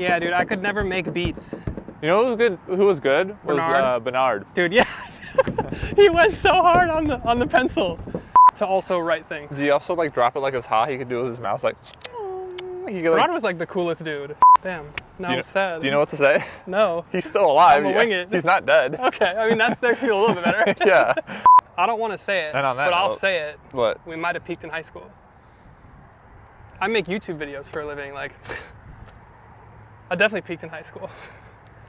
Yeah, dude, I could never make beats. You know who was good? Who was good? Was Bernard. Dude, yeah. He was so hard on the pencil to also write things. Does he also like drop it like it's hot? He could do it with his mouth like. Bernard was like the coolest dude. Damn. Now I'm sad. Do you know what to say? No. He's still alive. I'm gonna wing it. He's not dead. Okay. I mean, that makes me feel a little bit better. Yeah. I don't want to say it, and on that but note, I'll say it. What? We might have peaked in high school. I make YouTube videos for a living. Like, I definitely peaked in high school.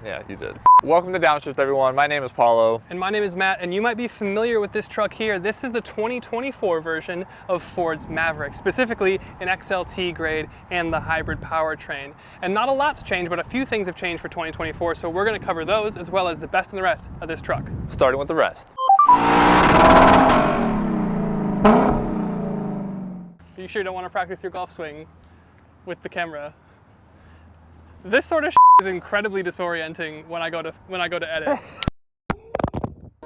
Yeah, you did. Welcome to Downshift, everyone. My name is Paulo. And my name is Matt, and you might be familiar with this truck here. This is the 2024 version of Ford's Maverick, specifically an XLT grade and the hybrid powertrain. And not a lot's changed, but a few things have changed for 2024, so we're gonna cover those as well as the best and the rest of this truck. Starting with the rest. Are you sure you don't want to practice your golf swing with the camera? This sort of is incredibly disorienting when I go to edit.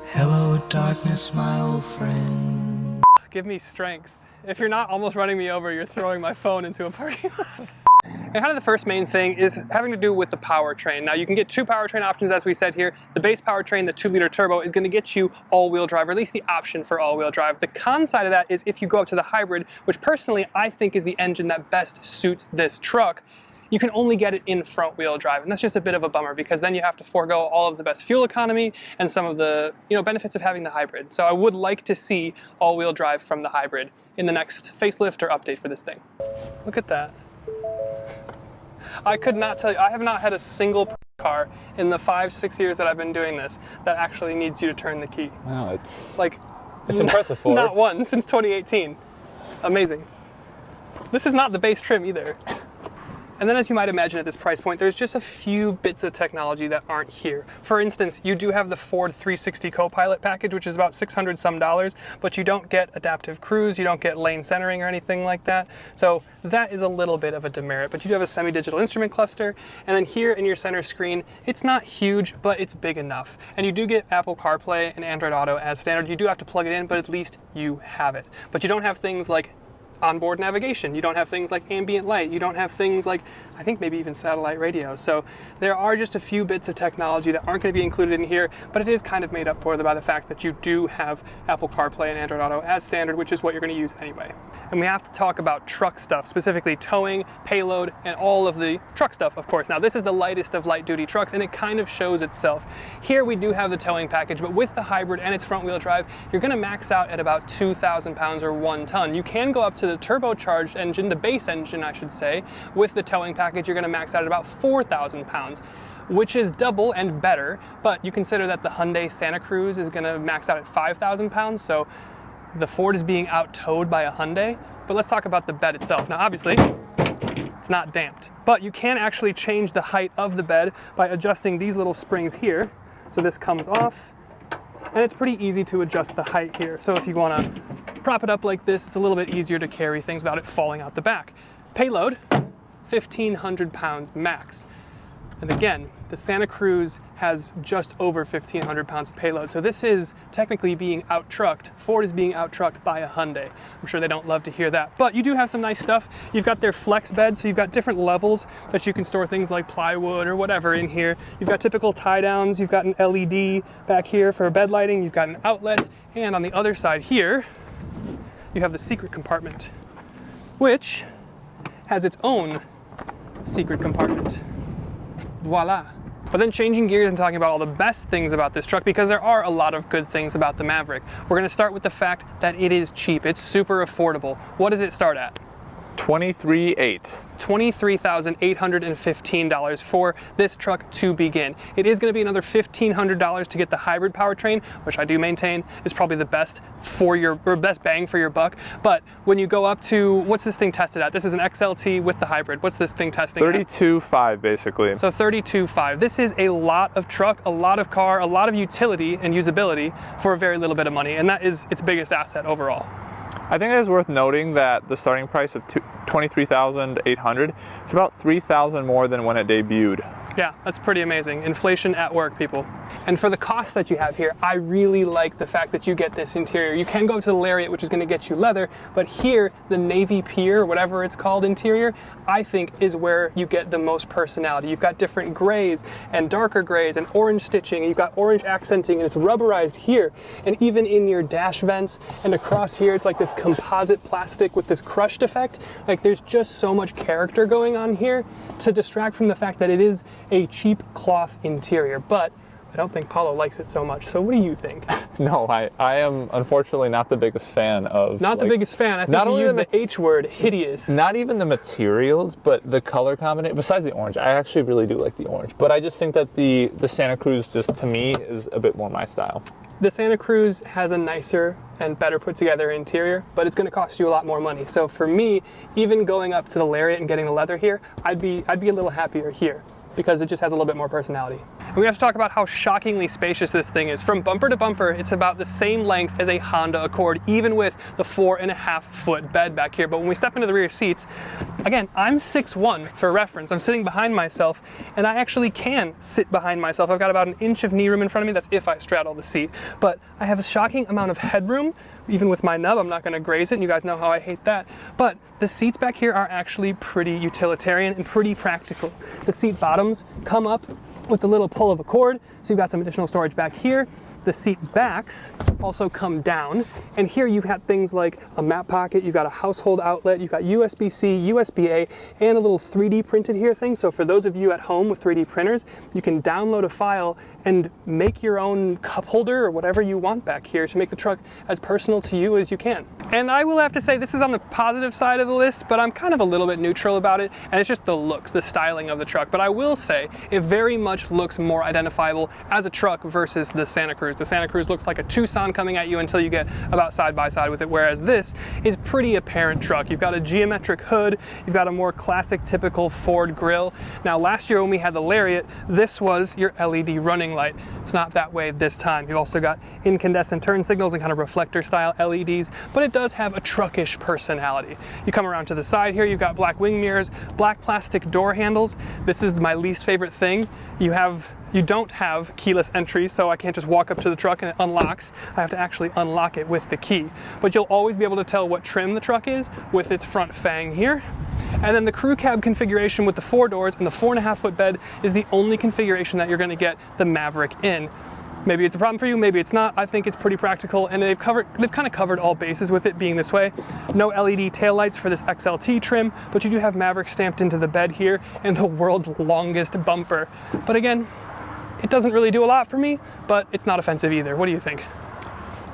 Hello darkness, my old friend. Give me strength. If you're not almost running me over, you're throwing my phone into a parking lot. And kind of the first main thing is having to do with the powertrain. Now you can get two powertrain options, as we said here. The base powertrain, the 2-liter turbo, is going to get you all-wheel drive, or at least the option for all-wheel drive. The con side of that is if you go up to the hybrid, which personally I think is the engine that best suits this truck, you can only get it in front-wheel drive, and that's just a bit of a bummer because then you have to forego all of the best fuel economy and some of the benefits of having the hybrid. So I would like to see all-wheel drive from the hybrid in the next facelift or update for this thing. Look at that. I could not tell you, I have not had a single car in the 5-6 years that I've been doing this that actually needs you to turn the key. Wow, it's Impressive, Ford. Not one since 2018. Amazing. This is not the base trim either. And then, as you might imagine at this price point, there's just a few bits of technology that aren't here. For instance, you do have the Ford 360 Copilot package, which is about $600 some, but you don't get adaptive cruise, you don't get lane centering or anything like that. So that is a little bit of a demerit, but you do have a semi-digital instrument cluster. And then here in your center screen, it's not huge, but it's big enough. And you do get Apple CarPlay and Android Auto as standard. You do have to plug it in, but at least you have it. But you don't have things like onboard navigation. You don't have things like ambient light. You don't have things like, I think maybe even satellite radio. So there are just a few bits of technology that aren't going to be included in here, but it is kind of made up for by the fact that you do have Apple CarPlay and Android Auto as standard, which is what you're going to use anyway. And we have to talk about truck stuff, specifically towing, payload, and all of the truck stuff, of course. Now this is the lightest of light duty trucks, and it kind of shows itself. Here we do have the towing package, but with the hybrid and its front wheel drive, you're going to max out at about 2,000 pounds or 1 ton. You can go up to the turbocharged engine, the base engine I should say. With the towing package, you're going to max out at about 4,000 pounds, which is double and better, but you consider that the Hyundai Santa Cruz is going to max out at 5,000 pounds, so the Ford is being out-towed by a Hyundai. But let's talk about the bed itself. Now obviously, it's not damped, but you can actually change the height of the bed by adjusting these little springs here. So this comes off, and it's pretty easy to adjust the height here. So if you want to prop it up like this, it's a little bit easier to carry things without it falling out the back. Payload, 1,500 pounds max. And again, the Santa Cruz has just over 1,500 pounds of payload. So this is technically being out-trucked. Ford is being out-trucked by a Hyundai. I'm sure they don't love to hear that. But you do have some nice stuff. You've got their flex bed, so you've got different levels that you can store things like plywood or whatever in here. You've got typical tie-downs. You've got an LED back here for bed lighting. You've got an outlet. And on the other side here, you have the secret compartment, which has its own secret compartment. Voila. But then changing gears and talking about all the best things about this truck, because there are a lot of good things about the Maverick. We're going to start with the fact that it is cheap. It's super affordable. What does it start at? $23,815 for this truck to begin. It is going to be another $1,500 to get the hybrid powertrain, which I do maintain is probably the best best bang for your buck. But when you go up to, what's this thing tested at? This is an XLT with the hybrid. What's this thing testing 32.5 basically. So 32.5. This is a lot of truck, a lot of car, a lot of utility and usability for a very little bit of money, and that is its biggest asset overall. I think it is worth noting that the starting price of $23,800 is about $3,000 more than when it debuted. Yeah, that's pretty amazing. Inflation at work, people. And for the cost that you have here, I really like the fact that you get this interior. You can go to the Lariat, which is going to get you leather, but here, the navy pier, whatever it's called interior, I think is where you get the most personality. You've got different grays and darker grays and orange stitching, and you've got orange accenting, and it's rubberized here. And even in your dash vents and across here, it's like this composite plastic with this crushed effect. Like, there's just so much character going on here to distract from the fact that it is a cheap cloth interior, but I don't think Paulo likes it so much. So what do you think? No, I am unfortunately not the biggest fan of... Not the biggest fan. I think you use the H word, hideous. Not even the materials, but the color combination. Besides the orange, I actually really do like the orange. But I just think that the Santa Cruz, just to me, is a bit more my style. The Santa Cruz has a nicer and better put together interior, but it's going to cost you a lot more money. So for me, even going up to the Lariat and getting the leather here, I'd be a little happier here, because it just has a little bit more personality. And we have to talk about how shockingly spacious this thing is. From bumper to bumper, it's about the same length as a Honda Accord, even with the 4.5-foot bed back here. But when we step into the rear seats, again, I'm 6'1" for reference. I'm sitting behind myself, and I actually can sit behind myself. I've got about an inch of knee room in front of me. That's if I straddle the seat. But I have a shocking amount of headroom. Even with my nub, I'm not going to graze it, and you guys know how I hate that. But the seats back here are actually pretty utilitarian and pretty practical. The seat bottoms come up with a little pull of a cord, so you've got some additional storage back here. The seat backs also come down, and here you've got things like a map pocket, you've got a household outlet, you've got USB-C, USB-A, and a little 3D printed here thing. So for those of you at home with 3D printers, you can download a file and make your own cup holder or whatever you want back here to make the truck as personal to you as you can. And I will have to say, this is on the positive side of the list, but I'm kind of a little bit neutral about it, and it's just the looks, the styling of the truck. But I will say, it very much looks more identifiable as a truck versus the Santa Cruz. The Santa Cruz looks like a Tucson coming at you until you get about side by side with it, whereas this is pretty apparent truck. You've got a geometric hood, you've got a more classic, typical Ford grille. Now, last year when we had the Lariat, this was your LED running light. It's not that way this time. You've also got incandescent turn signals and kind of reflector style LEDs, but it does have a truckish personality. You come around to the side here, you've got black wing mirrors, black plastic door handles. This is my least favorite thing. You don't have keyless entry, so I can't just walk up to the truck and it unlocks. I have to actually unlock it with the key. But you'll always be able to tell what trim the truck is with its front fang here. And then the crew cab configuration with the 4 doors and the 4.5-foot bed is the only configuration that you're going to get the Maverick in. Maybe it's a problem for you, maybe it's not. I think it's pretty practical, and they've kind of covered all bases with it being this way. No LED taillights for this XLT trim, but you do have Maverick stamped into the bed here and the world's longest bumper. But again, it doesn't really do a lot for me, but it's not offensive either. What do you think?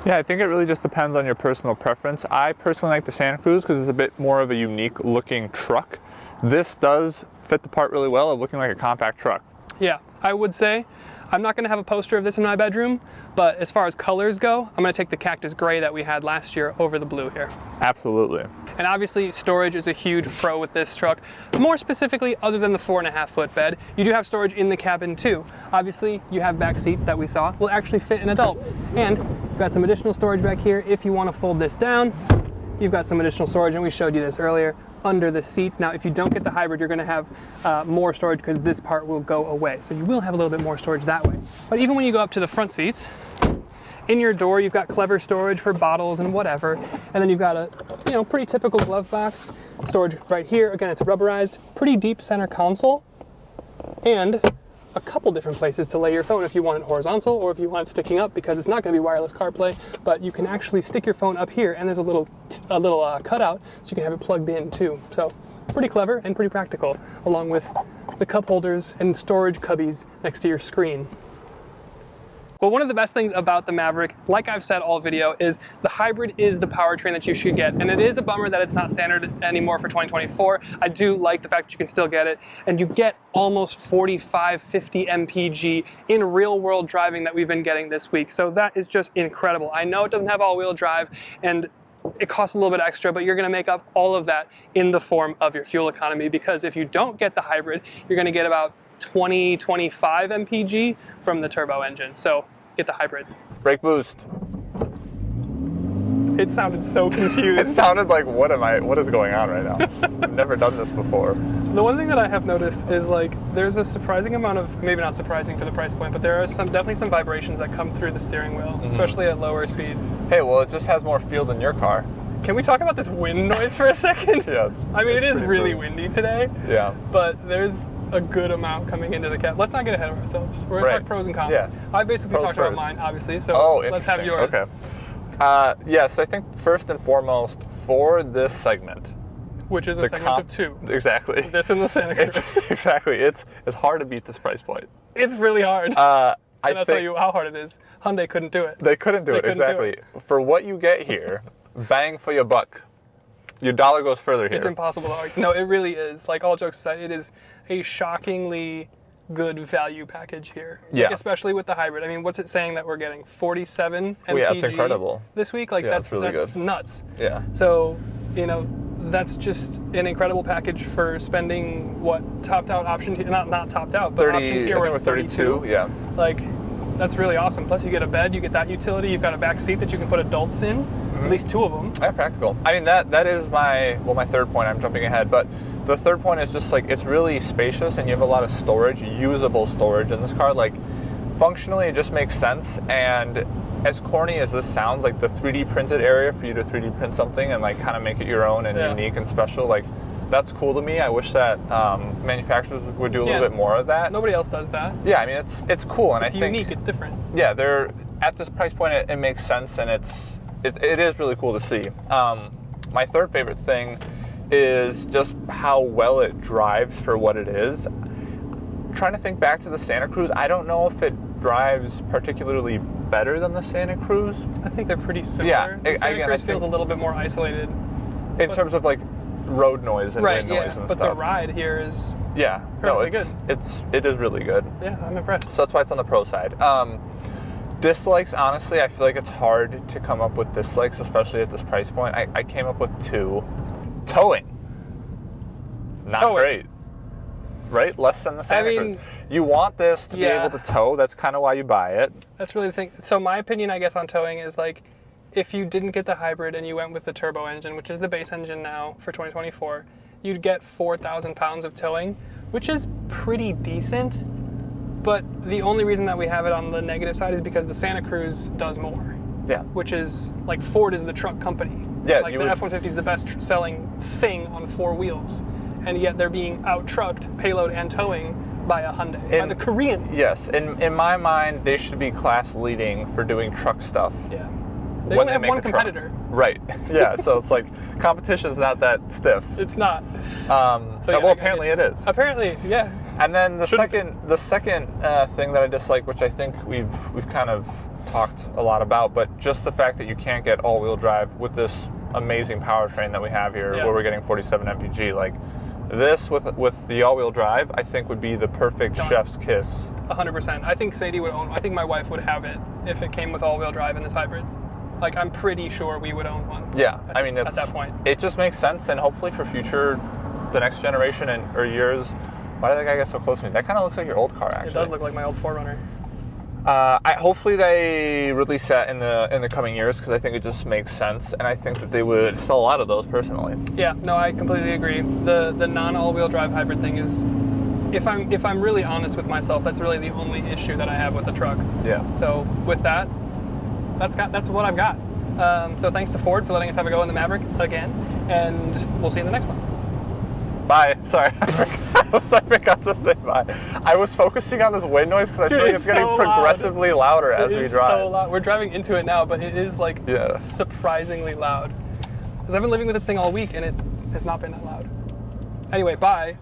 Yeah, I think it really just depends on your personal preference. I personally like the Santa Cruz because it's a bit more of a unique looking truck. This does fit the part really well of looking like a compact truck. Yeah, I would say I'm not going to have a poster of this in my bedroom, but as far as colors go, I'm going to take the cactus gray that we had last year over the blue here. Absolutely. And obviously storage is a huge pro with this truck. More specifically, other than the 4.5-foot bed, you do have storage in the cabin too. Obviously, you have back seats that we saw will actually fit an adult. And you've got some additional storage back here if you want to fold this down. You've got some additional storage, and we showed you this earlier, under the seats. Now, if you don't get the hybrid, you're going to have more storage because this part will go away. So you will have a little bit more storage that way. But even when you go up to the front seats, in your door, you've got clever storage for bottles and whatever. And then you've got a, pretty typical glove box storage right here. Again, it's rubberized, pretty deep center console, and a couple different places to lay your phone if you want it horizontal or if you want it sticking up, because it's not going to be wireless CarPlay, but you can actually stick your phone up here, and there's a little cutout so you can have it plugged in too. So pretty clever and pretty practical, along with the cup holders and storage cubbies next to your screen. Well, one of the best things about the Maverick, like I've said all video, is the hybrid is the powertrain that you should get. And it is a bummer that it's not standard anymore for 2024. I do like the fact that you can still get it. And you get almost 45, 50 mpg in real world driving that we've been getting this week. So that is just incredible. I know it doesn't have all-wheel drive, and it costs a little bit extra, but you're going to make up all of that in the form of your fuel economy, because if you don't get the hybrid, you're going to get about 20, 25 mpg from the turbo engine. So get the hybrid. Brake boost. It sounded so confused. It sounded like, what is going on right now? I've never done this before. The one thing that I have noticed is like there's a surprising amount of, maybe not surprising for the price point, but there are definitely some vibrations that come through the steering wheel, especially at lower speeds. Hey, well, it just has more feel than your car. Can we talk about this wind noise for a second? Yeah. I mean, it is really windy today. Yeah. But there's a good amount coming into the cab. Let's not get ahead of ourselves. We're going to talk pros and cons. Yeah. I basically Pros talked about first. mine, obviously, so let's have yours. Okay. Yes, I think first and foremost, for this segment, which is a segment of two. Exactly. This and the Santa Cruz. Exactly. It's hard to beat this price point. It's really hard. And I'll tell you how hard it is. Hyundai couldn't do it. They couldn't do it, exactly. For what you get here, bang for your buck. Your dollar goes further here. It's impossible to argue. No, it really is. Like, all jokes aside, it is a shockingly good value package here. Yeah. Like, especially with the hybrid. I mean, what's it saying that we're getting? 47 MPG yeah, it's incredible. This week? Like, Yeah, that's really good. good. Nuts. Yeah. So, you know, that's just an incredible package for spending what topped out option not topped out, but 30, option here I think we're we're 32. Yeah. Like, that's really awesome. Plus you get a bed, you get that utility, you've got a back seat that you can put adults in, at least two of them. Yeah, practical. I mean, that is my third point. I'm jumping ahead, but the third point is just like it's really spacious and you have a lot of storage, usable storage in this car. Like, functionally, it just makes sense. And as corny as this sounds, like the 3D printed area for you to 3D print something and like kind of make it your own and unique and special, like that's cool to me. I wish that manufacturers would do a little bit more of that. Nobody else does that. Yeah, I mean it's cool, and it's I think unique. It's different. Yeah, they're at this price point. It makes sense, and it is really cool to see. My third favorite thing is just how well it drives for what it is. Trying to think back to the Santa Cruz, I don't know if it drives particularly better than the Santa Cruz. I think they're pretty similar. Yeah, the Santa Cruz feels a little bit more isolated. In terms of like road noise and wind noise and but stuff. the ride here is good. It is really good. Yeah, I'm impressed. So that's why it's on the pro side. Dislikes, honestly, I feel like it's hard to come up with dislikes, especially at this price point. I came up with two. Towing. Not great. Right? Less than the Santa Cruz. You want this to be able to tow. That's kind of why you buy it. That's really the thing. So my opinion, I guess, on towing is like, if you didn't get the hybrid and you went with the turbo engine, which is the base engine now for 2024, you'd get 4,000 pounds of towing, which is pretty decent. But the only reason that we have it on the negative side is because the Santa Cruz does more. Yeah. Which is, like, Ford is the truck company. Yeah. Like, the F-150 is the best selling thing on four wheels. And yet they're being out-trucked, payload and towing, by a Hyundai, by the Koreans. Yes. In my mind, they should be class leading for doing truck stuff. Yeah. They only have one competitor. Right. Yeah. So it's like competition's not that stiff. It's not. Well, apparently it is. Apparently, yeah. And then the second thing that I dislike, which I think we've kind of talked a lot about, but just the fact that you can't get all-wheel drive with this amazing powertrain that we have here, where we're getting 47 mpg, like this with the all-wheel drive, I think would be the perfect chef's kiss. 100%. I think Sadie would own. I think my wife would have it if it came with all-wheel drive in this hybrid. Like, I'm pretty sure we would own one. Yeah, at that point, it just makes sense, and hopefully for the next generation or years. Why did that guy get so close to me? That kind of looks like your old car, actually. It does look like my old 4Runner. Hopefully they release that in the coming years, because I think it just makes sense, and I think that they would sell a lot of those personally. Yeah, no, I completely agree. The non all-wheel drive hybrid thing is, if I'm really honest with myself, that's really the only issue that I have with the truck. Yeah. So with that, that's what I've got. So thanks to Ford for letting us have a go in the Maverick again, and we'll see you in the next one. Bye. Sorry, I forgot to say bye. I was focusing on this wind noise because I feel like it's getting progressively louder as we drive. So loud. We're driving into it now, but it is like surprisingly loud. Because I've been living with this thing all week and it has not been that loud. Anyway, bye.